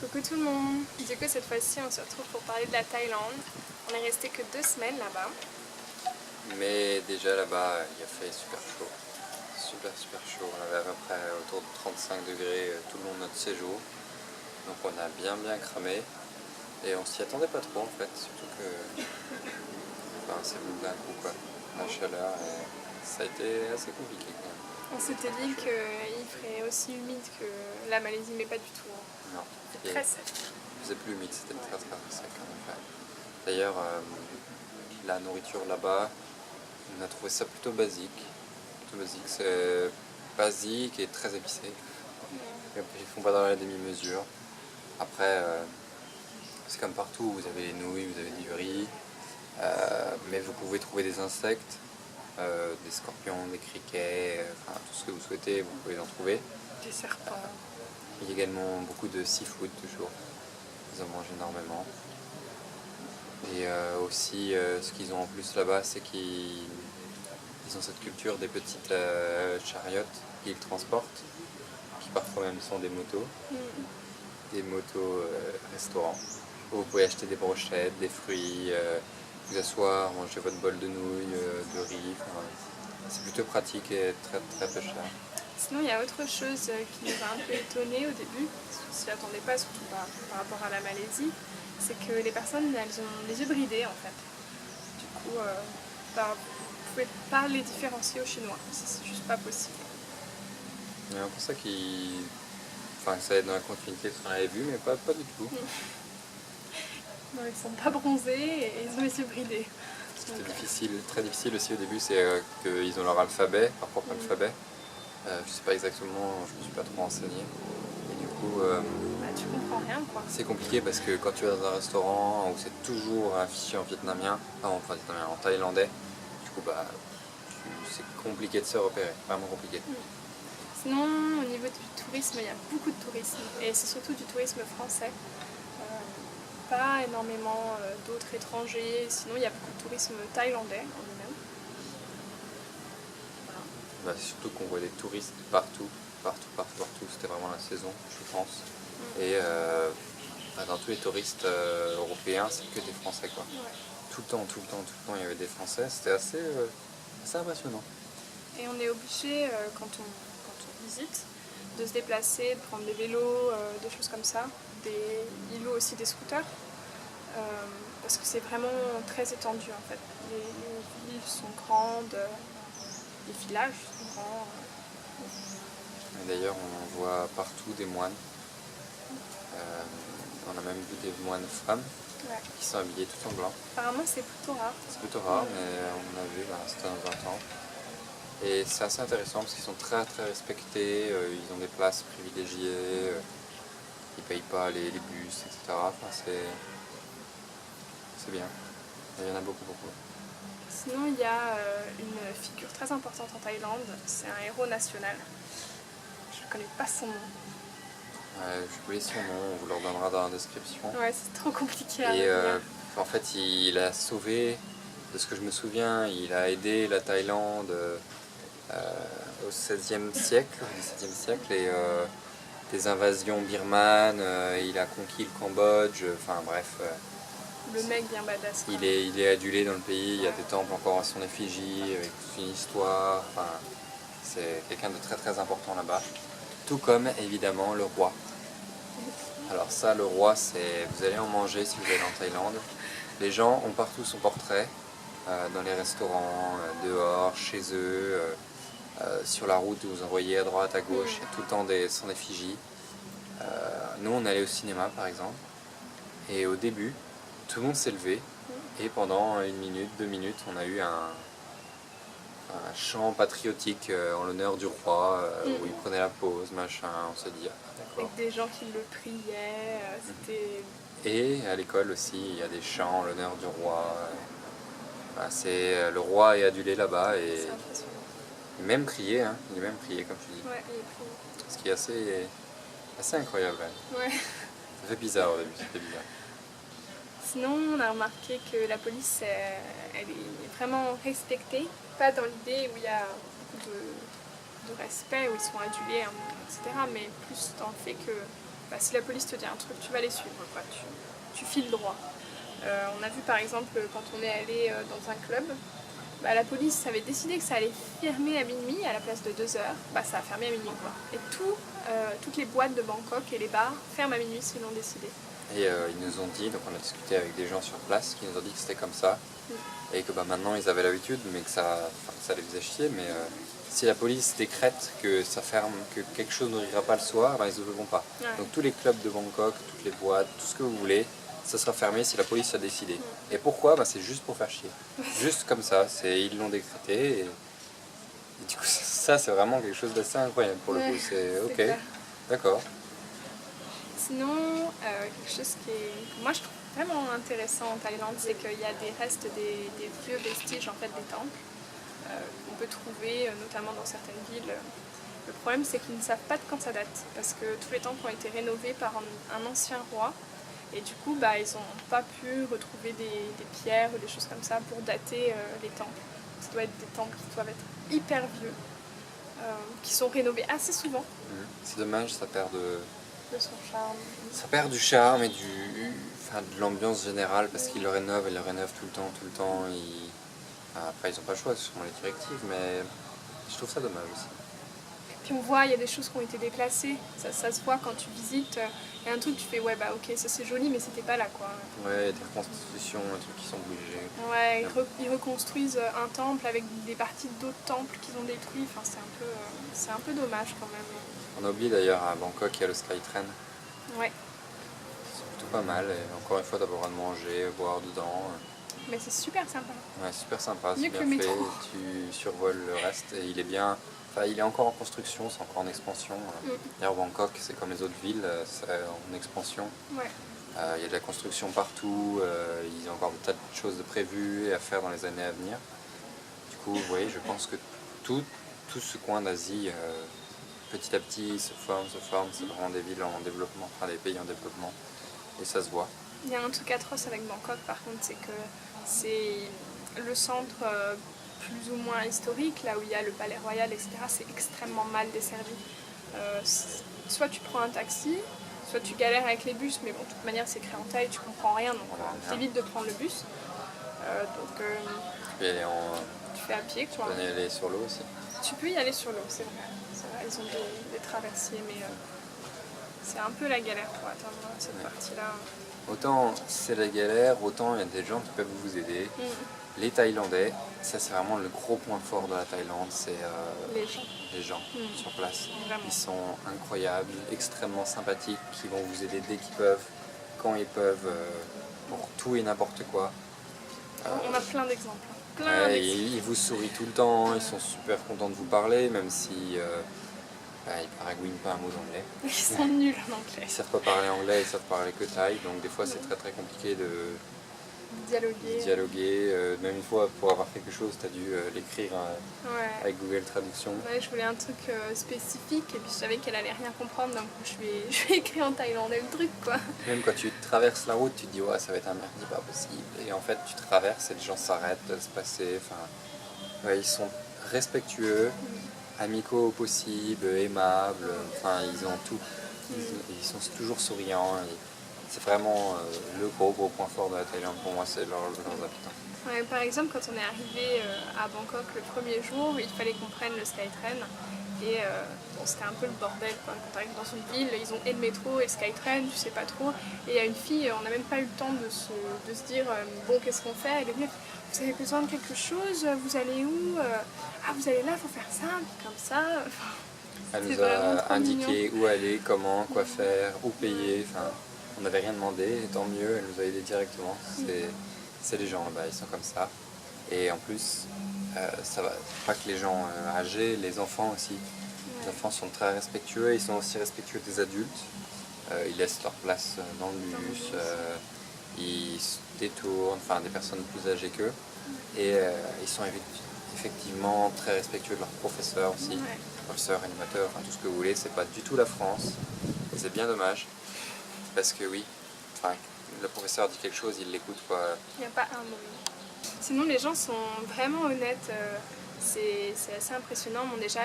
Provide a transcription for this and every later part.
Coucou tout le monde! Du coup cette fois-ci on se retrouve pour parler de la Thaïlande. On est resté que 2 semaines là-bas. Mais déjà là-bas il a fait super chaud. Super chaud. On avait à peu près autour de 35 degrés tout le long de notre séjour. Donc on a bien cramé. Et on s'y attendait pas trop en fait. Surtout que c'est venu d'un coup quoi. La chaleur ça a été assez compliqué quand même. On s'était dit qu'il ferait aussi humide que la Malaisie, mais pas du tout. Non. C'est très sec. Il faisait plus humide, c'était très sec en effet. D'ailleurs la nourriture là-bas, on a trouvé ça plutôt basique. C'est basique et très épicé. Ils font pas dans la demi-mesure. Après, c'est comme partout, vous avez les nouilles, vous avez du riz, mais vous pouvez trouver des insectes, des scorpions, des criquets, tout ce que vous souhaitez, vous pouvez en trouver. Des serpents. Il y a également beaucoup de seafood toujours, ils en mangent énormément. Et aussi, ce qu'ils ont en plus là-bas, c'est qu'ils ont cette culture des petites chariotes qu'ils transportent, qui parfois même sont des motos. Des motos restaurants où vous pouvez acheter des brochettes, des fruits, vous asseoir, manger votre bol de nouilles, de riz. C'est plutôt pratique et très peu cher. Sinon il y a autre chose qui nous a un peu étonnés au début, parce qu'on s'y attendait pas, surtout par rapport à la Malaisie, c'est que les personnes elles ont les yeux bridés en fait. Du coup, vous pouvez pas les différencier aux Chinois, c'est juste pas possible. C'est pour ça ça aide dans la continuité de ce qu'on avait vu, mais pas du tout. Non, ils sont pas bronzés et ils ont les yeux bridés. C'était très difficile aussi au début, c'est qu'ils ont leur alphabet, leur propre alphabet. Je sais pas exactement, je me suis pas trop renseigné. Et du coup, tu comprends rien quoi. c'est compliqué parce que quand tu vas dans un restaurant où c'est toujours affiché en vietnamien, en thaïlandais, du coup c'est compliqué de se repérer, vraiment compliqué. Sinon, au niveau du tourisme, il y a beaucoup de tourisme et c'est surtout du tourisme français. Pas énormément d'autres étrangers, sinon il y a beaucoup de tourisme thaïlandais en lui-même. Voilà. Surtout qu'on voit des touristes partout, c'était vraiment la saison, je pense. Et dans tous les touristes européens, c'est que des Français quoi. Ouais. Tout le temps, il y avait des Français, c'était assez impressionnant. Et on est obligé, quand on visite, de se déplacer, de prendre des vélos, des choses comme ça. Ils louent aussi des scooters, parce que c'est vraiment très étendu en fait. Les villes sont grandes, les villages sont grands. Et d'ailleurs, on voit partout des moines. On a même vu des moines femmes qui sont habillées tout en blanc. Apparemment, c'est plutôt rare. C'est plutôt rare, mais on a vu, c'était dans un temps. Et c'est assez intéressant parce qu'ils sont très respectés, ils ont des places privilégiées, ils ne payent pas les bus, etc. C'est bien. Et il y en a beaucoup. Sinon, il y a une figure très importante en Thaïlande, c'est un héros national. Je ne connais pas son nom. Je voulais son nom, on vous le redonnera dans la description. Ouais, c'est trop compliqué à Et retenir. en fait, il a sauvé, de ce que je me souviens, il a aidé la Thaïlande au XVIe siècle, et des invasions birmanes, il a conquis le Cambodge, Le mec bien badass. Il est adulé dans le pays, il y a des temples encore à son effigie, avec toute une histoire, c'est quelqu'un de très important là-bas. Tout comme évidemment le roi. Alors ça, le roi, vous allez en manger si vous allez en Thaïlande. Les gens ont partout son portrait, dans les restaurants, dehors, chez eux, sur la route, vous en voyez à droite, à gauche, il y a tout le temps son effigie. Nous, on allait au cinéma par exemple, et au début, tout le monde s'est levé, et pendant 1 minute, 2 minutes, on a eu un chant patriotique en l'honneur du roi, où il prenait la pause, machin, on se dit, d'accord. Avec des gens qui le priaient, c'était... Et à l'école aussi, il y a des chants en l'honneur du roi. Le roi est adulé là-bas, et C'est impressionnant. il est même prié, comme tu dis. Ouais, il est prié. Ce qui est assez incroyable. Ouais. Ça fait bizarre au début, c'était bizarre. Sinon, on a remarqué que la police, elle est vraiment respectée. Pas dans l'idée où il y a beaucoup de respect, où ils sont adulés, etc. Mais plus dans le fait que si la police te dit un truc, tu vas les suivre, quoi. Tu files droit. On a vu par exemple quand on est allé dans un club, la police avait décidé que ça allait fermer à minuit à la place de 2 heures. Ça a fermé à minuit, quoi. Et toutes les boîtes de Bangkok et les bars ferment à minuit s'ils l'ont décidé. Et ils nous ont dit, donc on a discuté avec des gens sur place qui nous ont dit que c'était comme ça. Et que maintenant ils avaient l'habitude, mais que ça les faisait chier. Mais si la police décrète que ça ferme, que quelque chose n'ouvrira pas le soir, ils ne l'ouvront pas. Ouais. Donc tous les clubs de Bangkok, toutes les boîtes, tout ce que vous voulez, ça sera fermé si la police a décidé. Et pourquoi? C'est juste pour faire chier. Juste comme ça, ils l'ont décrété. Et du coup, ça c'est vraiment quelque chose d'assez incroyable pour le coup. C'est ok, clair. d'accord. Sinon, quelque chose que moi je trouve vraiment intéressant en Thaïlande, c'est qu'il y a des restes, des vieux vestiges en fait des temples qu'on peut trouver notamment dans certaines villes. Le problème c'est qu'ils ne savent pas de quand ça date, parce que tous les temples ont été rénovés par un ancien roi, et du coup ils n'ont pas pu retrouver des pierres ou des choses comme ça pour dater les temples. Ça doit être des temples qui doivent être hyper vieux, qui sont rénovés assez souvent. C'est dommage, ça perd de son charme. Ça perd du charme et de l'ambiance générale parce qu'ils le rénovent tout le temps. Après, ils n'ont pas le choix, c'est sûrement les directives, mais je trouve ça dommage aussi. Puis on voit, il y a des choses qui ont été déplacées. Ça se voit quand tu visites. Il y a un truc, tu fais ok, ça c'est joli, mais c'était pas là, quoi. Ouais, des reconstitutions, des trucs qui sont bougés. Ouais, ils reconstruisent un temple avec des parties d'autres temples qu'ils ont détruits. Enfin, c'est un peu dommage quand même. On a oublié d'ailleurs à Bangkok, il y a le Skytrain. Ouais. C'est plutôt pas mal. Et encore une fois, tu as le droit de manger, boire dedans. Mais c'est super sympa. Ouais, super sympa, Mieux c'est que bien le fait. métro. Tu survoles le reste et il est bien. Il est encore en construction, c'est encore en expansion. D'ailleurs, Bangkok, c'est comme les autres villes, c'est en expansion. Ouais. Il y a de la construction partout, ils ont encore des tas de choses de prévues et à faire dans les années à venir. Du coup, vous voyez, je pense que tout ce coin d'Asie, petit à petit, se forme. C'est vraiment des villes en développement, enfin des pays en développement. Et ça se voit. Il y a un truc atroce avec Bangkok, par contre, c'est que c'est le centre plus ou moins historique, là où il y a le palais royal, etc. C'est extrêmement mal desservi. Soit tu prends un taxi, soit tu galères avec les bus, mais bon, de toute manière c'est écrit en thaï, tu comprends rien, donc t'évites de prendre le bus. Tu peux y aller tu fais à pied, tu peux y aller sur l'eau aussi. Tu peux y aller sur l'eau, c'est vrai. Ils ont des traversiers, mais c'est un peu la galère pour atteindre cette partie-là. Autant c'est la galère, autant il y a des gens qui peuvent vous aider. Les Thaïlandais, ça c'est vraiment le gros point fort de la Thaïlande, c'est les gens sur place. Vraiment. Ils sont incroyables, extrêmement sympathiques, qui vont vous aider dès qu'ils peuvent, quand ils peuvent, pour tout et n'importe quoi. On a plein d'exemples. Ils vous sourient tout le temps, ils sont super contents de vous parler, même si ils paragouinent pas un mot d'anglais. Ils sont nuls en anglais. Ils savent pas parler anglais, ils savent parler que thaï, donc des fois c'est très très compliqué de dialoguer. Même une fois, pour avoir quelque chose, tu as dû l'écrire avec Google Traduction. Ouais, je voulais un truc spécifique et puis je savais qu'elle allait rien comprendre, donc je vais écrire en thaïlandais le truc, quoi. Même quand tu traverses la route, tu te dis ouais, ça va être un merdier pas possible. Et en fait, tu traverses et les gens s'arrêtent, laissent passer. Ils sont respectueux, amicaux au possible, aimables. Ils ont tout. Ils sont toujours souriants. C'est vraiment le gros point fort de la Thaïlande pour moi, c'est leurs habitants. Ouais, par exemple, quand on est arrivé à Bangkok le premier jour, il fallait qu'on prenne le Skytrain. Et c'était un peu le bordel, quoi. Quand tu arrives dans une ville, ils ont et le métro et le Skytrain, tu sais pas trop. Et il y a une fille, on n'a même pas eu le temps de se dire bon, qu'est-ce qu'on fait? Elle est venue, vous avez besoin de quelque chose? Vous allez où? Vous allez là, il faut faire ça, comme ça. Elle nous a indiqué où aller, comment, quoi faire, où payer. On n'avait rien demandé, et tant mieux, elle nous a aidé directement. C'est les gens là-bas, ils sont comme ça. Et en plus, ça va pas que les gens âgés, les enfants aussi. Les enfants sont très respectueux, ils sont aussi respectueux des adultes. Ils laissent leur place dans le bus, ils se détournent, des personnes plus âgées qu'eux. Et ils sont effectivement très respectueux de leurs professeurs aussi. Professeurs, animateurs, tout ce que vous voulez. C'est pas du tout la France, et c'est bien dommage. Parce que oui, le professeur dit quelque chose, il l'écoute, quoi. Il n'y a pas un mot. Sinon, les gens sont vraiment honnêtes. C'est assez impressionnant. Bon, déjà,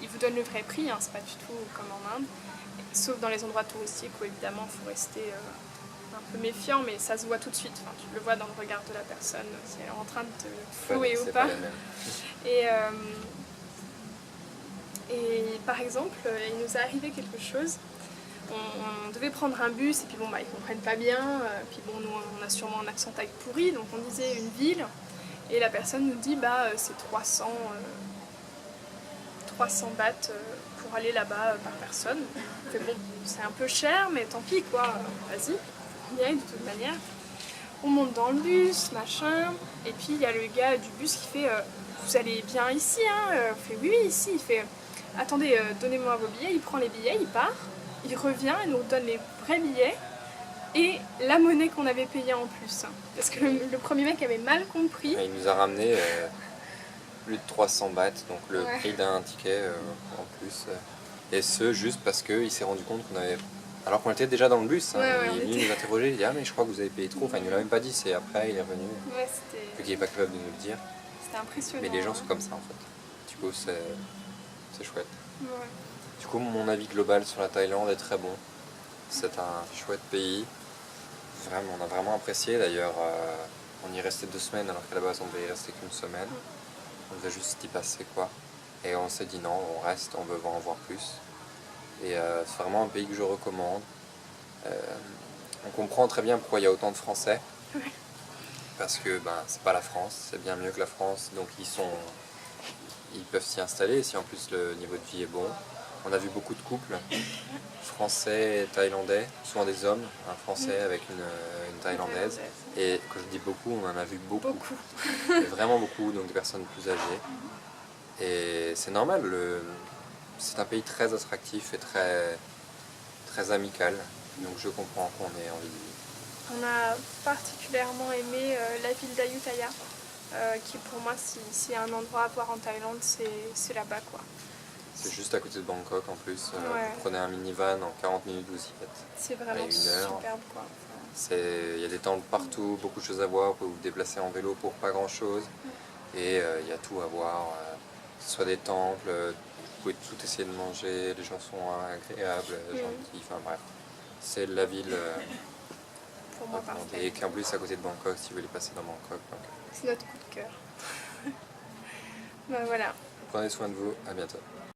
ils vous donnent le vrai prix, c'est pas du tout comme en Inde. Sauf dans les endroits touristiques où évidemment il faut rester un peu méfiant, mais ça se voit tout de suite. Enfin, tu le vois dans le regard de la personne, si elle est en train de te flouer ou pas. Et, et par exemple, il nous est arrivé quelque chose. On devait prendre un bus et puis bon, ils comprennent pas bien. Puis bon, nous on a sûrement un accent thaï pourri, donc on disait une ville. Et la personne nous dit c'est 300 bahts pour aller là-bas par personne. On fait bon, c'est un peu cher, mais tant pis quoi, vas-y, on y aille de toute manière. On monte dans le bus, machin, et puis il y a le gars du bus qui fait vous allez bien ici, hein? On fait oui, ici. Il fait attendez, donnez-moi vos billets. Il prend les billets, il part, il revient, il nous donne les vrais billets et la monnaie qu'on avait payée en plus. Parce que le premier mec avait mal compris. Il nous a ramené plus de 300 bahts, donc le prix d'un ticket en plus. Et ce, juste parce qu'il s'est rendu compte qu'on avait... Alors qu'on était déjà dans le bus, il est venu nous interroger, il dit « Ah mais je crois que vous avez payé trop », enfin il ne nous l'a même pas dit, c'est après il est revenu, vu qu'il n'est pas capable de nous le dire. C'était impressionnant. Mais les gens sont comme ça en fait, du coup c'est chouette. Ouais. Du coup mon avis global sur la Thaïlande est très bon, c'est un chouette pays, vraiment, on a vraiment apprécié d'ailleurs, on y restait 2 semaines alors qu'à la base on devait y rester qu'une semaine, on devait juste y passer quoi, et on s'est dit non, on reste, on veut en voir plus. Et c'est vraiment un pays que je recommande. On comprend très bien pourquoi il y a autant de Français. Parce que c'est pas la France, c'est bien mieux que la France. Donc ils peuvent s'y installer si en plus le niveau de vie est bon. On a vu beaucoup de couples, français et thaïlandais, souvent des hommes, un français avec une thaïlandaise. Et quand je dis beaucoup, on en a vu beaucoup. Vraiment beaucoup, donc des personnes plus âgées. Et c'est normal, c'est un pays très attractif et très, très amical, donc je comprends qu'on ait envie de vivre. On a particulièrement aimé la ville d'Ayutthaya, qui pour moi, s'il y a un endroit à voir en Thaïlande, c'est là-bas quoi. C'est juste à côté de Bangkok en plus, vous prenez un minivan, en 40 minutes vous y êtes. C'est vraiment superbe quoi. Il y a des temples partout, beaucoup de choses à voir, vous pouvez vous déplacer en vélo pour pas grand chose, et il y a tout à voir, que ce soit des temples, vous pouvez tout essayer de manger, les gens sont agréables, gentils, enfin bref. C'est la ville pour moi parfait. Et qu'en plus à côté de Bangkok, si vous voulez passer dans Bangkok. C'est notre coup de cœur. Voilà. Prenez soin de vous, à bientôt.